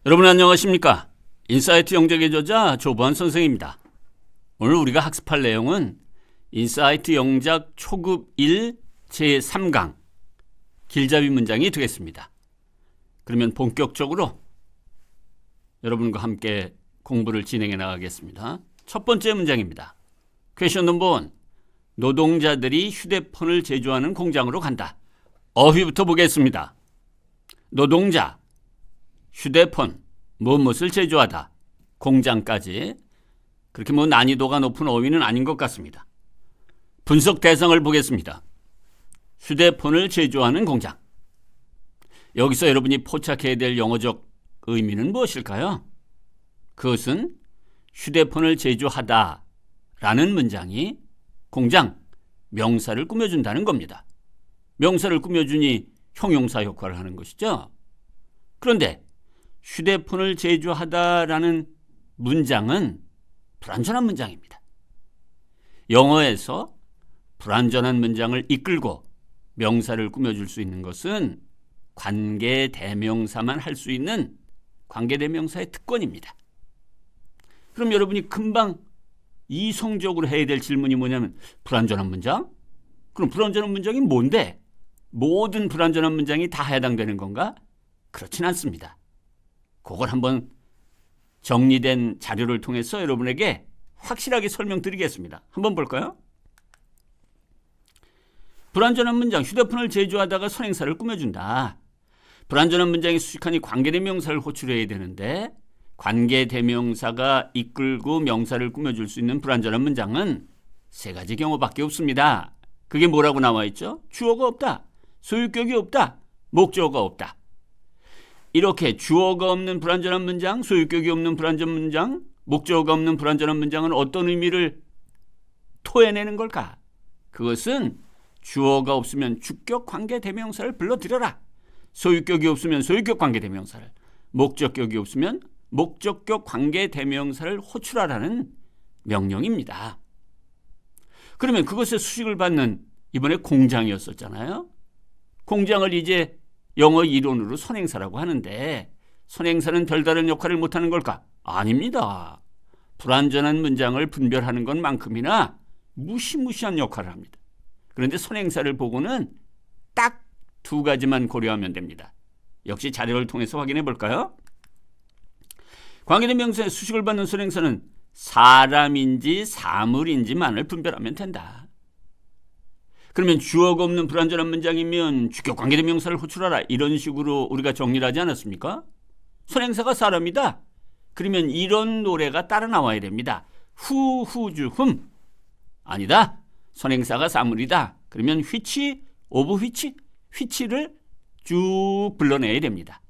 여러분 안녕하십니까? 인사이트 영작의 저자 조보환 선생입니다. 오늘 우리가 학습할 내용은 인사이트 영작 초급 1 제3강 길잡이 문장이 되겠습니다. 그러면 본격적으로 여러분과 함께 공부를 진행해 나가겠습니다. 첫 번째 문장입니다. 퀘션 넘버 1. 노동자들이 휴대폰을 제조하는 공장으로 간다. 어휘부터 보겠습니다. 노동자, 휴대폰, 무엇을 제조하다, 공장까지 그렇게 난이도가 높은 어휘는 아닌 것 같습니다. 분석 대상을 보겠습니다. 휴대폰을 제조하는 공장. 여기서 여러분이 포착해야 될 영어적 의미는 무엇일까요? 그것은 휴대폰을 제조하다 라는 문장이 공장, 명사를 꾸며준다는 겁니다. 명사를 꾸며주니 형용사 역할을 하는 것이죠. 그런데 휴대폰을 제조하다라는 문장은 불완전한 문장입니다. 영어에서 불완전한 문장을 이끌고 명사를 꾸며줄 수 있는 것은 관계대명사만 할 수 있는 관계대명사의 특권입니다. 그럼 여러분이 금방 이성적으로 해야 될 질문이 뭐냐면 불완전한 문장? 그럼 불완전한 문장이 뭔데? 모든 불완전한 문장이 다 해당되는 건가? 그렇진 않습니다. 그걸 한번 정리된 자료를 통해서 여러분에게 확실하게 설명드리겠습니다. 한번 볼까요? 불완전한 문장, 휴대폰을 제조하다가 선행사를 꾸며준다. 불완전한 문장이 수식하니 관계대명사를 호출해야 되는데 관계대명사가 이끌고 명사를 꾸며줄 수 있는 불완전한 문장은 세 가지 경우밖에 없습니다. 그게 뭐라고 나와 있죠? 주어가 없다, 소유격이 없다, 목적어가 없다. 이렇게 주어가 없는 불완전한 문장, 소유격이 없는 불완전한 문장, 목적어가 없는 불완전한 문장은 어떤 의미를 토해내는 걸까? 그것은 주어가 없으면 주격 관계대명사를 불러들여라. 소유격이 없으면 소유격 관계대명사를, 목적격이 없으면 목적격 관계대명사를 호출하라는 명령입니다. 그러면 그것의 수식을 받는 이번에 공장이었었잖아요. 공장을 이제 영어 이론으로 선행사라고 하는데 선행사는 별다른 역할을 못하는 걸까? 아닙니다. 불완전한 문장을 분별하는 것만큼이나 무시무시한 역할을 합니다. 그런데 선행사를 보고는 딱 두 가지만 고려하면 됩니다. 역시 자료를 통해서 확인해 볼까요? 관계대명사의 수식을 받는 선행사는 사람인지 사물인지만을 분별하면 된다. 그러면 주어가 없는 불완전한 문장이면 주격 관계대명사를 호출하라 이런 식으로 우리가 정리를 하지 않았습니까? 선행사가 사람이다. 그러면 이런 노래가 따라 나와야 됩니다. 후주 흠. 아니다. 선행사가 사물이다. 그러면 which, of which, which를 쭉 불러내야 됩니다.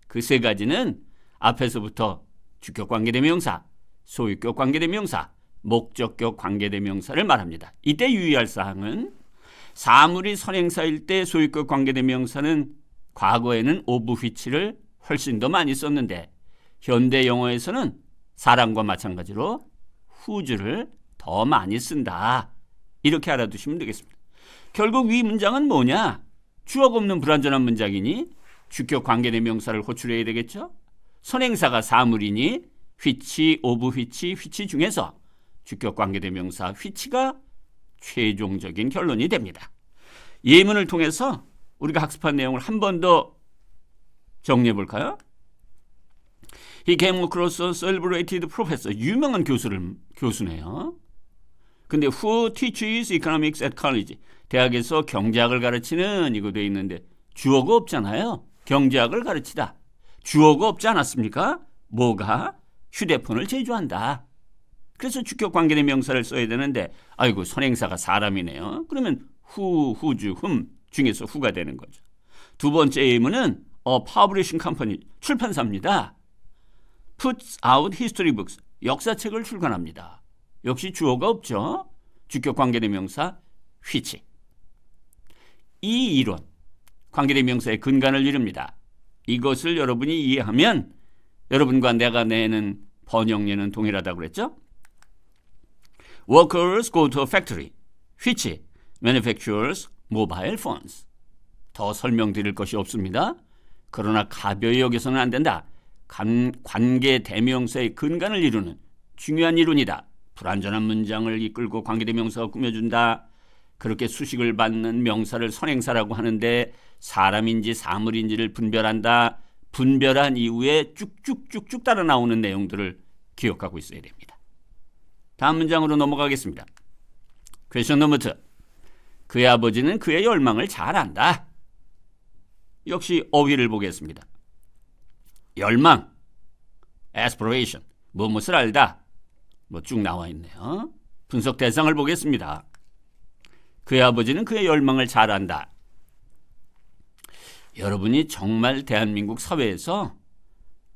그 세 가지는 앞에서부터 주격 관계대명사, 소유격 관계대명사, 목적격 관계대명사를 말합니다. 이때 유의할 사항은 사물이 선행사일 때 소유격 관계대명사는 과거에는 of which를 훨씬 더 많이 썼는데 현대 영어에서는 사람과 마찬가지로 whose를 더 많이 쓴다. 이렇게 알아두시면 되겠습니다. 결국 이 문장은 뭐냐? 주어가 없는 불완전한 문장이니 주격 관계대명사를 호출해야 되겠죠? 선행사가 사물이니 which, of which, which 중에서 주격 관계대명사 which가 최종적인 결론이 됩니다. 예문을 통해서 우리가 학습한 내용을 한 번 더 정리해 볼까요? He came across a celebrated professor. 유명한 교수네요. 근데 who teaches economics at college? 대학에서 경제학을 가르치는 이거 돼 있는데 주어가 없잖아요. 경제학을 가르치다. 주어가 없지 않았습니까? 뭐가? 휴대폰을 제조한다. 그래서 주격 관계대명사를 써야 되는데 아이고 선행사가 사람이네요. 그러면 whose, whom 중에서 who가 되는 거죠. 두 번째 예문은 publishing company, 출판사입니다. puts out history books, 역사책을 출간합니다. 역시 주어가 없죠. 주격 관계대명사 which. 이 이론, 관계대명사의 근간을 이룹니다. 이것을 여러분이 이해하면 여러분과 내가 내는 번역례는 동일하다고 그랬죠? Workers go to a factory which manufactures mobile phones. 더 설명드릴 것이 없습니다. 그러나 가벼이 여기서는 안 된다. 관계 대명사의 근간을 이루는 중요한 이론이다. 불완전한 문장을 이끌고 관계대명사가 꾸며준다. 그렇게 수식을 받는 명사를 선행사라고 하는데 사람인지 사물인지를 분별한다. 분별한 이후에 쭉쭉쭉쭉 따라 나오는 내용들을 기억하고 있어야 됩니다. 다음 문장으로 넘어가겠습니다. 퀘스천 넘버 2. 그의 아버지는 그의 열망을 잘 안다. 역시 어휘를 보겠습니다. 열망, aspiration, 무엇을 알다. 쭉 나와 있네요. 분석 대상을 보겠습니다. 그의 아버지는 그의 열망을 잘 안다. 여러분이 정말 대한민국 사회에서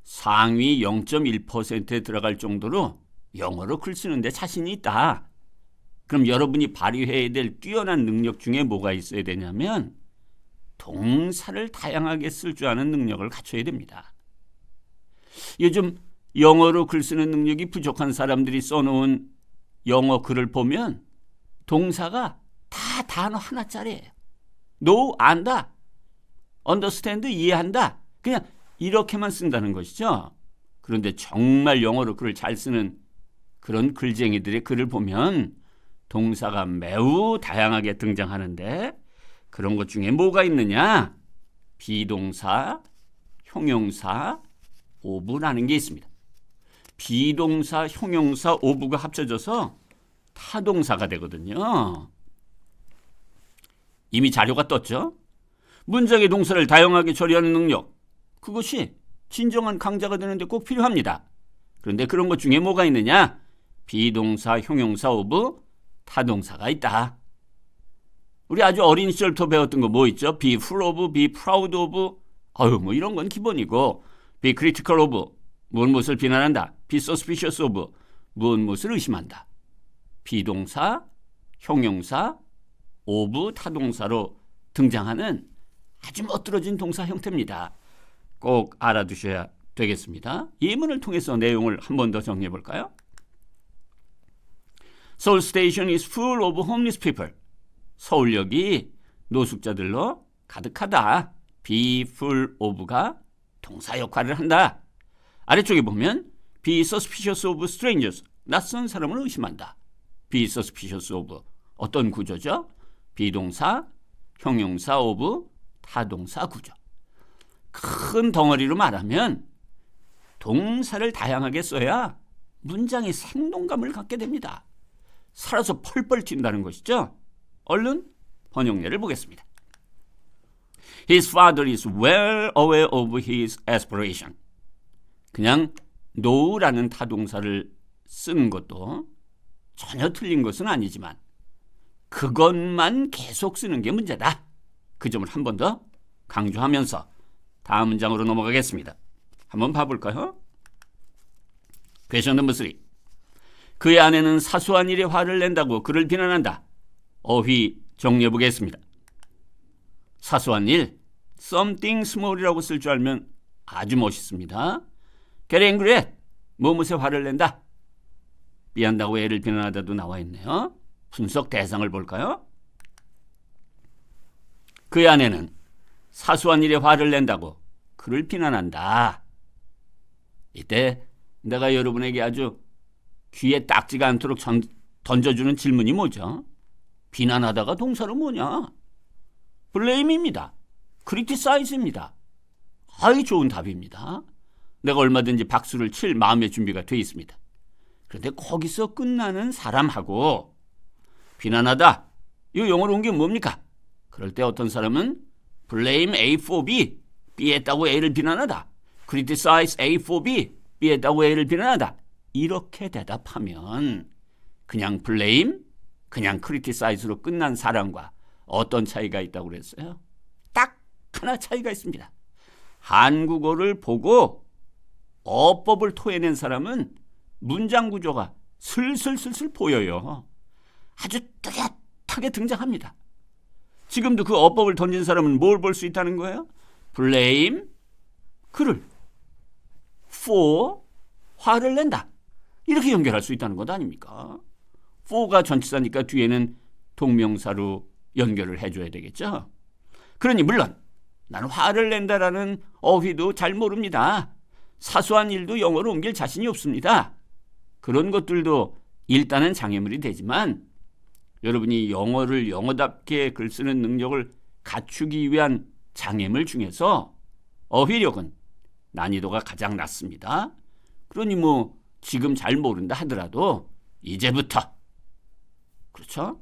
상위 0.1%에 들어갈 정도로 영어로 글 쓰는데 자신이 있다. 그럼 여러분이 발휘해야 될 뛰어난 능력 중에 뭐가 있어야 되냐면 동사를 다양하게 쓸 줄 아는 능력을 갖춰야 됩니다. 요즘 영어로 글 쓰는 능력이 부족한 사람들이 써놓은 영어 글을 보면 동사가 다 단어 하나짜리예요. know, 안다. understand, 이해한다. 그냥 이렇게만 쓴다는 것이죠. 그런데 정말 영어로 글을 잘 쓰는 그런 글쟁이들의 글을 보면 동사가 매우 다양하게 등장하는데 그런 것 중에 뭐가 있느냐? 비동사, 형용사, 오브라는 게 있습니다. 비동사, 형용사, 오브가 합쳐져서 타동사가 되거든요. 이미 자료가 떴죠? 문장의 동사를 다양하게 처리하는 능력, 그것이 진정한 강자가 되는데 꼭 필요합니다. 그런데 그런 것 중에 뭐가 있느냐? 비동사, 형용사, 오브, 타동사가 있다. 우리 아주 어린 시절부터 배웠던 거 뭐 있죠? be full of, be proud of, 이런 건 기본이고, be critical of, 무엇을 비난한다. be suspicious of, 무엇을 의심한다. 비동사, 형용사, of, 타동사로 등장하는 아주 멋들어진 동사 형태입니다. 꼭 알아두셔야 되겠습니다. 예문을 통해서 내용을 한 번 더 정리해 볼까요? Seoul Station is full of homeless people. 서울역이 노숙자들로 가득하다. be full of가 동사 역할을 한다. 아래쪽에 보면 be suspicious of strangers. 낯선 사람을 의심한다. be suspicious of 어떤 구조죠? 비동사, 형용사, of, 타동사 구조. 큰 덩어리로 말하면 동사를 다양하게 써야 문장이 생동감을 갖게 됩니다. 살아서 펄펄 튄다는 것이죠. 얼른 번역례를 보겠습니다. His father is well aware of his aspiration. 그냥 know라는 타동사를 쓰는 것도 전혀 틀린 것은 아니지만 그것만 계속 쓰는 게 문제다. 그 점을 한 번 더 강조하면서 다음 문장으로 넘어가겠습니다. 한번 봐볼까요? 퀘스천 넘버 3. 그의 아내는 사소한 일에 화를 낸다고 그를 비난한다. 어휘 정리해 보겠습니다. 사소한 일, something small이라고 쓸 줄 알면 아주 멋있습니다. get angry at, 무엇에 화를 낸다. 삐한다고 애를 비난하다도 나와 있네요. 분석 대상을 볼까요? 그의 아내는 사소한 일에 화를 낸다고 그를 비난한다. 이때 내가 여러분에게 아주 귀에 딱지가 않도록 던져주는 질문이 뭐죠? 비난하다가 동사로 뭐냐? blame입니다. criticize입니다. 아이 좋은 답입니다. 내가 얼마든지 박수를 칠 마음의 준비가 돼 있습니다. 그런데 거기서 끝나는 사람하고 비난하다, 이 영어로 온 게 뭡니까? 그럴 때 어떤 사람은 blame A for B, B 했다고 A를 비난하다. criticize A for B, B 했다고 A를 비난하다. 이렇게 대답하면 그냥 blame, 그냥 criticize로 끝난 사람과 어떤 차이가 있다고 그랬어요? 딱 하나 차이가 있습니다. 한국어를 보고 어법을 토해낸 사람은 문장 구조가 슬슬슬슬 보여요. 아주 뚜렷하게 등장합니다. 지금도 그 어법을 던진 사람은 뭘 볼 수 있다는 거예요? blame, 그를, for, 화를 낸다. 이렇게 연결할 수 있다는 것 아닙니까? for가 전치사니까 뒤에는 동명사로 연결을 해줘야 되겠죠. 그러니 물론 나는 화를 낸다라는 어휘도 잘 모릅니다. 사소한 일도 영어로 옮길 자신이 없습니다. 그런 것들도 일단은 장애물이 되지만 여러분이 영어를 영어답게 글 쓰는 능력을 갖추기 위한 장애물 중에서 어휘력은 난이도가 가장 낮습니다. 그러니 뭐 지금 잘 모른다 하더라도 이제부터, 그렇죠?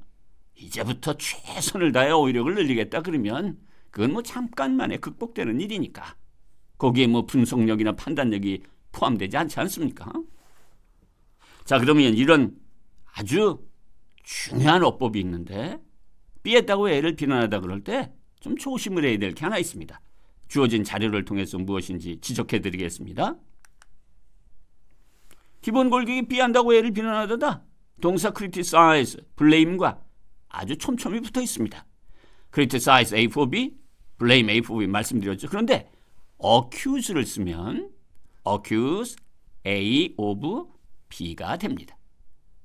이제부터 최선을 다해 어휘력을 늘리겠다 그러면 그건 뭐 잠깐만에 극복되는 일이니까 거기에 뭐 분석력이나 판단력이 포함되지 않지 않습니까? 자, 그러면 이런 아주 중요한 어법이 있는데 삐했다고 애를 비난하다 그럴 때 좀 조심을 해야 될 게 하나 있습니다. 주어진 자료를 통해서 무엇인지 지적해 드리겠습니다. 기본 골격이 삐한다고 애를 비난하다 동사 criticize, blame과 아주 촘촘히 붙어 있습니다. criticize A for B, blame A for B 말씀드렸죠. 그런데 accuse를 쓰면 accuse A of B가 됩니다.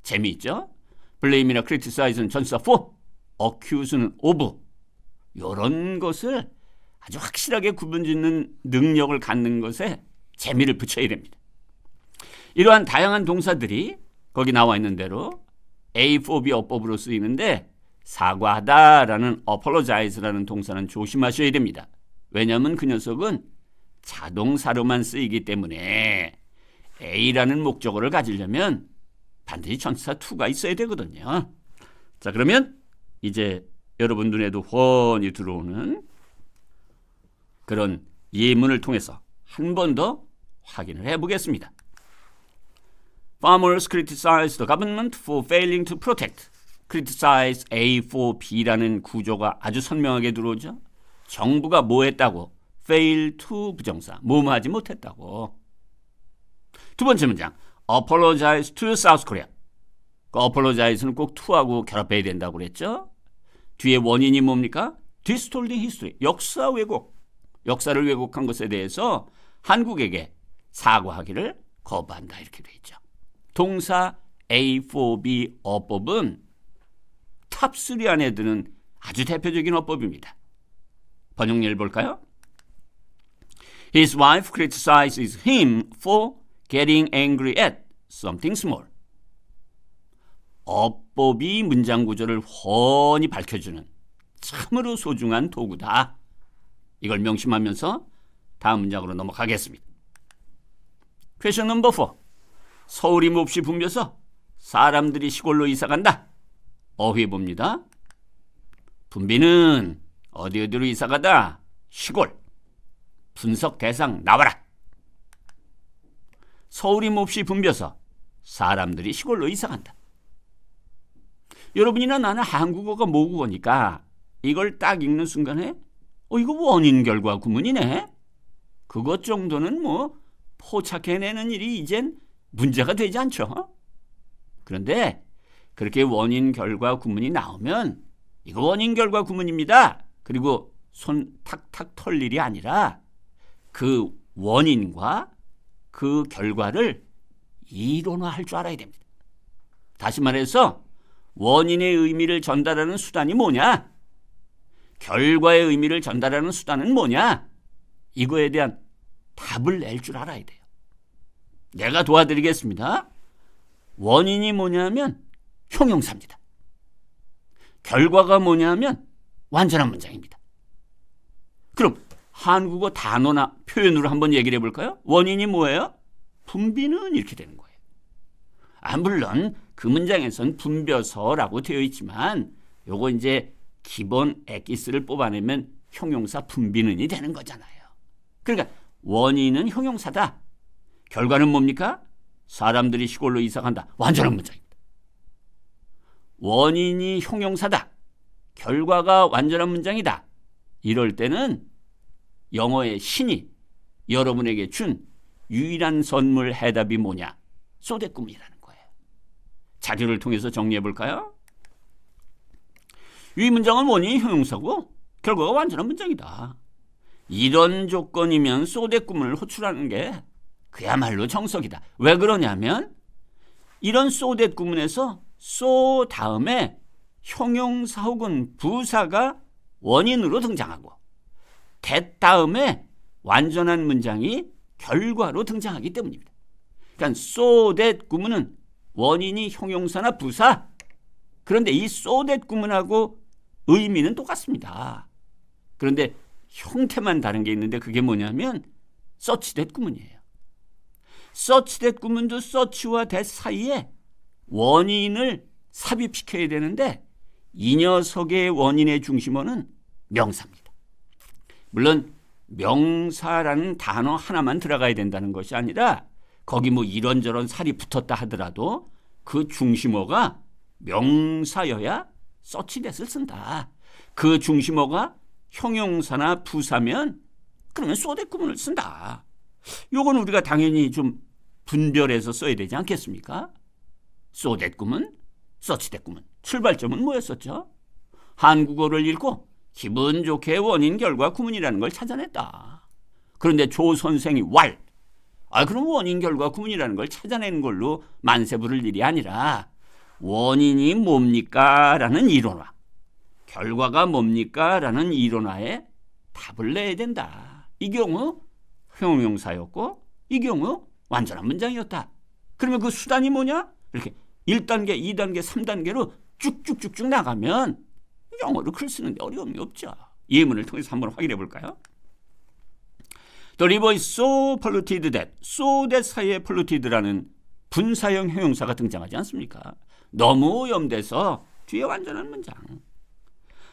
재미있죠? blame이나 criticize는 전치사 for, accuse는 of. 이런 것을 아주 확실하게 구분짓는 능력을 갖는 것에 재미를 붙여야 됩니다. 이러한 다양한 동사들이 거기 나와 있는 대로 A for B 어법으로 쓰이는데 사과하다라는 apologize라는 동사는 조심하셔야 됩니다. 왜냐하면 그 녀석은 자동사로만 쓰이기 때문에 A라는 목적어를 가지려면 반드시 전치사 to가 있어야 되거든요. 자, 그러면 이제 여러분 눈에도 훤히 들어오는 그런 예문을 통해서 한 번 더 확인을 해보겠습니다. Farmers criticize the government for failing to protect. criticize A for B라는 구조가 아주 선명하게 들어오죠. 정부가 뭐 했다고? fail to 부정사, 뭐뭐 하지 못했다고. 두 번째 문장, apologize to South Korea. 그 apologize는 꼭 to하고 결합해야 된다고 그랬죠. 뒤에 원인이 뭡니까? distorting history, 역사 왜곡. 역사를 왜곡한 것에 대해서 한국에게 사과하기를 거부한다 이렇게 돼 있죠. 동사 A for B 어법은 탑3 안에 드는 아주 대표적인 어법입니다. 번역례를 볼까요? His wife criticizes him for getting angry at something small. 어법이 문장 구조를 훤히 밝혀주는 참으로 소중한 도구다. 이걸 명심하면서 다음 문장으로 넘어가겠습니다. Question number 4. 서울이 몹시 붐벼서 사람들이 시골로 이사간다. 어휘 봅니다. 붐비는 어디로 이사가다? 시골. 분석 대상 나와라. 서울이 몹시 붐벼서 사람들이 시골로 이사간다. 여러분이나 나는 한국어가 모국어니까 이걸 딱 읽는 순간에 이거 원인 결과 구문이네. 그것 정도는 뭐 포착해내는 일이 이젠 문제가 되지 않죠. 그런데 그렇게 원인 결과 구문이 나오면 이거 원인 결과 구문입니다. 그리고 손 탁탁 털 일이 아니라 그 원인과 그 결과를 이론화할 줄 알아야 됩니다. 다시 말해서 원인의 의미를 전달하는 수단이 뭐냐? 결과의 의미를 전달하는 수단은 뭐냐? 이거에 대한 답을 낼 줄 알아야 돼요. 내가 도와드리겠습니다. 원인이 뭐냐면 형용사입니다. 결과가 뭐냐면 완전한 문장입니다. 그럼 한국어 단어나 표현으로 한번 얘기를 해볼까요? 원인이 뭐예요? 붐비는 이렇게 되는 거예요. 물론 그 문장에선 붐벼서라고 되어 있지만 요거 이제 기본 엑기스를 뽑아내면 형용사 붐비는이 되는 거잖아요. 그러니까 원인은 형용사다. 결과는 뭡니까? 사람들이 시골로 이사간다. 완전한 문장입니다. 원인이 형용사다. 결과가 완전한 문장이다. 이럴 때는 영어의 신이 여러분에게 준 유일한 선물 해답이 뭐냐? 소대꿈이라는 거예요. 자료를 통해서 정리해 볼까요? 이 문장은 원인이 형용사고 결과가 완전한 문장이다. 이런 조건이면 소대꿈을 호출하는 게 그야말로 정석이다. 왜 그러냐면 이런 소대꾸문에서 소 다음에 형용사 혹은 부사가 원인으로 등장하고 that 다음에 완전한 문장이 결과로 등장하기 때문입니다. 그러니까 so that 구문은 원인이 형용사나 부사. 그런데 이 so that 구문하고 의미는 똑같습니다. 그런데 형태만 다른 게 있는데 그게 뭐냐면 such that 구문이에요. such that 구문도 such와 that 사이에 원인을 삽입시켜야 되는데 이 녀석의 원인의 중심어는 명사입니다. 물론 명사라는 단어 하나만 들어가야 된다는 것이 아니라 거기 뭐 이런저런 살이 붙었다 하더라도 그 중심어가 명사여야 such that을 쓴다. 그 중심어가 형용사나 부사면 그러면 so that 구문을 쓴다. 요건 우리가 당연히 좀 분별해서 써야 되지 않겠습니까? so that 구문, such that 구문. 출발점은 뭐였었죠? 한국어를 읽고 기분 좋게 원인 결과 구문이라는 걸 찾아냈다. 그런데 조 선생이 그럼 원인 결과 구문이라는 걸 찾아내는 걸로 만세 부를 일이 아니라 원인이 뭡니까? 라는 이론화, 결과가 뭡니까? 라는 이론화에 답을 내야 된다. 이 경우 형용사였고 이 경우 완전한 문장이었다. 그러면 그 수단이 뭐냐? 이렇게 1단계, 2단계, 3단계로 쭉쭉쭉쭉 나가면 영어로 글 쓰는데 어려움이 없죠. 예문을 통해서 한번 확인해 볼까요? The river is so polluted that, so that 사이에 polluted라는 분사형 형용사가 등장하지 않습니까? 너무 오염돼서 뒤에 완전한 문장.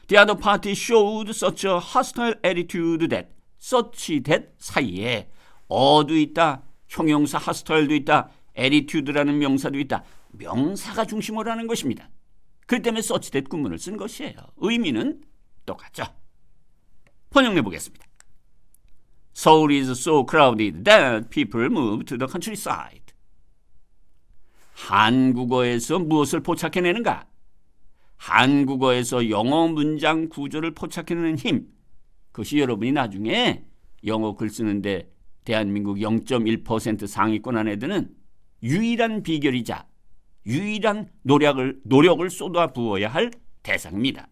The other party showed such a hostile attitude that, such that 사이에 어도 있다, 형용사 hostile도 있다, attitude라는 명사도 있다. 명사가 중심어라는 것입니다. 그 때문에 such that 구문을 쓴 것이에요. 의미는 똑같죠. 번역해 보겠습니다. Seoul is so crowded that people move to the countryside. 한국어에서 무엇을 포착해내는가? 한국어에서 영어 문장 구조를 포착해내는 힘. 그것이 여러분이 나중에 영어 글 쓰는데 대한민국 0.1% 상위권 안에 드는 유일한 비결이자 유일한 노력을 쏟아부어야 할 대상입니다.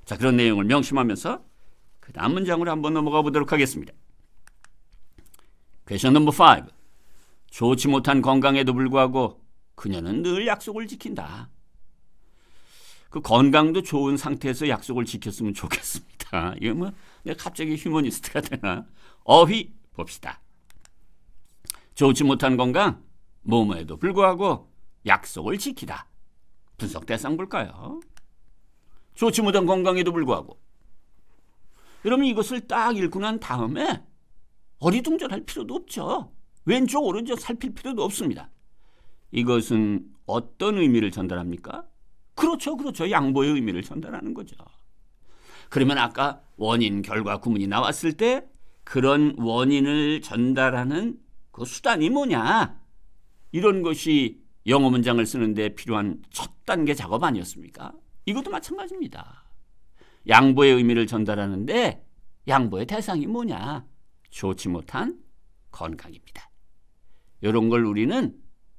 자, 그런 내용을 명심하면서 그 다음 문장으로 한번 넘어가 보도록 하겠습니다. Question number 5. 좋지 못한 건강에도 불구하고 그녀는 늘 약속을 지킨다. 그 건강도 좋은 상태에서 약속을 지켰으면 좋겠습니다. 이거 뭐 내가 갑자기 휴머니스트가 되나? 어휘 봅시다. 좋지 못한 건강, 뭐뭐에도 불구하고 약속을 지키다. 분석 대상 볼까요? 좋지 못한 건강에도 불구하고. 여러분 이것을 딱 읽고 난 다음에 어리둥절할 필요도 없죠. 왼쪽 오른쪽 살필 필요도 없습니다. 이것은 어떤 의미를 전달합니까? 그렇죠. 양보의 의미를 전달하는 거죠. 그러면 아까 원인, 결과, 구문이 나왔을 때 그런 원인을 전달하는 그 수단이 뭐냐? 이런 것이 영어 문장을 쓰는데 필요한 첫 단계 작업 아니었습니까? 이것도 마찬가지입니다. 양보의 의미를 전달하는데 양보의 대상이 뭐냐? 좋지 못한 건강입니다. 이런 걸 우리는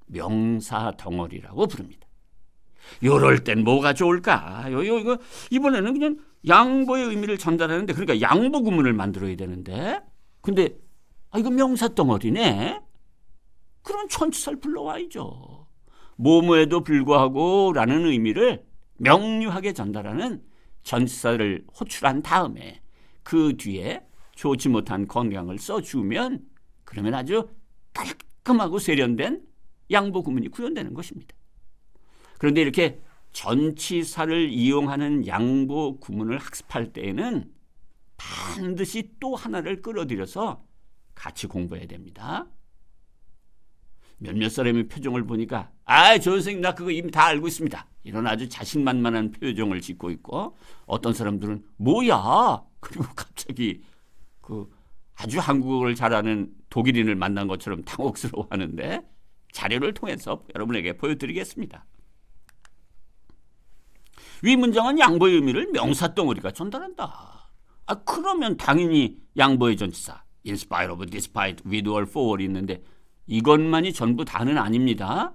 명사 덩어리라고 부릅니다. 이럴 땐 뭐가 좋을까? 이거 이번에는 그냥 양보의 의미를 전달하는데 그러니까 양보 구문을 만들어야 되는데 근데 이거 명사 덩어리네? 그럼 전치사를 불러와야죠. 뭐뭐에도 불구하고 라는 의미를 명료하게 전달하는 전치사를 호출한 다음에 그 뒤에 좋지 못한 건강을 써주면 그러면 아주 깔끔하고 세련된 양보 구문이 구현되는 것입니다. 그런데 이렇게 전치사를 이용하는 양보 구문을 학습할 때에는 반드시 또 하나를 끌어들여서 같이 공부해야 됩니다. 몇몇 사람의 표정을 보니까 저 선생님 나 그거 이미 다 알고 있습니다. 이런 아주 자신만만한 표정을 짓고 있고 어떤 사람들은 뭐야? 그리고 갑자기 그 아주 한국어를 잘하는 독일인을 만난 것처럼 당혹스러워하는데 자료를 통해서 여러분에게 보여드리겠습니다. 위 문장은 양보의 의미를 명사 덩어리가 전달한다. 그러면 당연히 양보의 전치사 in spite of, despite, with or for 있는데 이것만이 전부 다는 아닙니다.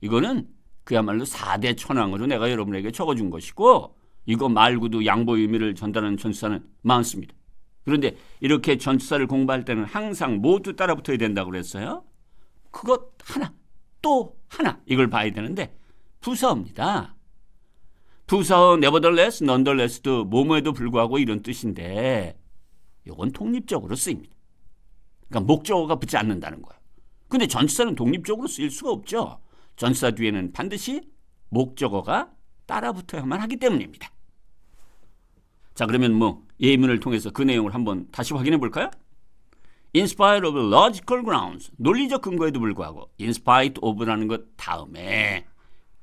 이거는 그야말로 4대 천왕으로 내가 여러분에게 적어준 것이고 이거 말고도 양보의 의미를 전달하는 전치사는 많습니다. 그런데 이렇게 전치사를 공부할 때는 항상 모두 따라 붙어야 된다고 그랬어요. 그것 하나, 또 하나 이걸 봐야 되는데 부사어입니다. 부사어 nevertheless, nonetheless도 뭐뭐에도 불구하고 이런 뜻인데 이건 독립적으로 쓰입니다. 그러니까 목적어가 붙지 않는다는 거예요. 근데 전치사는 독립적으로 쓰일 수가 없죠. 전치사 뒤에는 반드시 목적어가 따라 붙어야만 하기 때문입니다. 자, 그러면 예문을 통해서 그 내용을 한번 다시 확인해 볼까요? In spite of logical grounds, 논리적 근거에도 불구하고 in spite of라는 것 다음에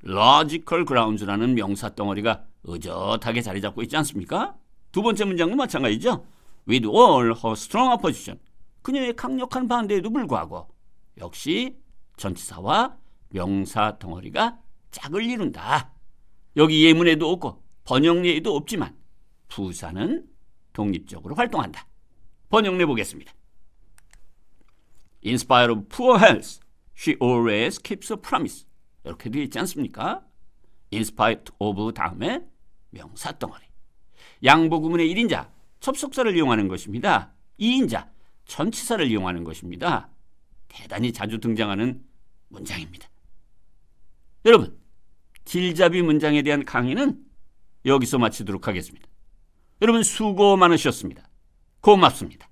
logical grounds라는 명사 덩어리가 의젓하게 자리 잡고 있지 않습니까? 두 번째 문장도 마찬가지죠. With all her strong opposition, 그녀의 강력한 반대에도 불구하고 역시 전치사와 명사 덩어리가 짝을 이룬다. 여기 예문에도 없고 번역례에도 없지만 부사는 독립적으로 활동한다. 번역례 보겠습니다. In spite of poor health, she always keeps a promise. 이렇게 되어 있지 않습니까? In spite of 다음에 명사 덩어리. 양보구문의 1인자, 접속사를 이용하는 것입니다. 2인자, 전치사를 이용하는 것입니다. 대단히 자주 등장하는 문장입니다. 여러분, 길잡이 문장에 대한 강의는 여기서 마치도록 하겠습니다. 여러분 수고 많으셨습니다. 고맙습니다.